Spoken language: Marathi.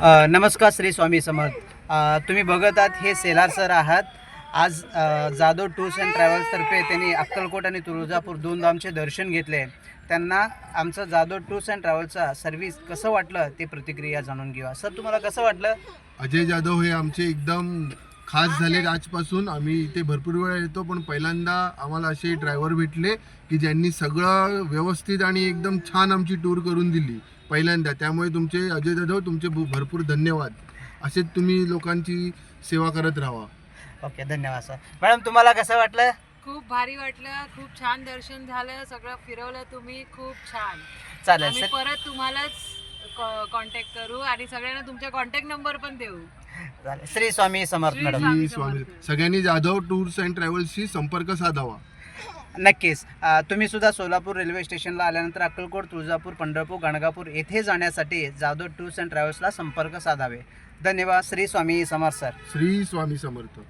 नमस्कार श्री स्वामी समर्थ. तुम्ही बघत आहात हे सेलार सर आहात. आज जाधव टूर्स अँड ट्रॅव्हल्सतर्फे त्यांनी अक्कलकोट आणि तुळजापूर दोन धामचे दर्शन घेतले. त्यांना आमचं जाधव टूर्स अँड ट्रॅव्हल्सचा सर्व्हिस कसं वाटलं ते प्रतिक्रिया जाणून घेऊया. सर, तुम्हाला कसं वाटलं? अजय जाधव हे आमचे एकदम खास झाले. आजपासून आम्ही इथे भरपूर वेळा येतो, पण पहिल्यांदा आम्हाला असे ड्रायव्हर भेटले की ज्यांनी सगळं व्यवस्थित आणि एकदम छान आमची टूर करून दिली पहिल्यांदा. त्यामुळे तुमचे अजय जाधव, तुमचे भरपूर धन्यवाद. असेच तुम्ही लोकांची सेवा करत राहा. ओके, धन्यवाद सर. मॅडम, तुम्हाला कसं वाटलं? खूप भारी वाटलं, खूप छान दर्शन झालं, सगळं फिरवलं तुम्ही, खूप छान. चालेल आम्ही सर. परत तुम्हालाच कॉन्टॅक्ट करू आणि सगळ्यांना तुमच्या कॉन्टॅक्ट नंबर पण देऊ. चालेल. श्री स्वामी समर्थ श्री मॅडम. स्वामी स्वामी. समर्थ. सगळ्यांनी जाधव टूर्स अँड ट्रॅव्हल्सशी संपर्क साधावा. नक्कीच. तुम्ही सुद्धा सोलापूर रेल्वे स्टेशनला आल्यानंतर अक्कलकोट, तुळजापूर, पंढरपूर, गाणगापूर येथे जाण्यासाठी जाधव टूर्स अँड ट्रॅव्हल्सला संपर्क साधावे. धन्यवाद. श्री स्वामी समर्थ सर. श्री स्वामी समर्थ.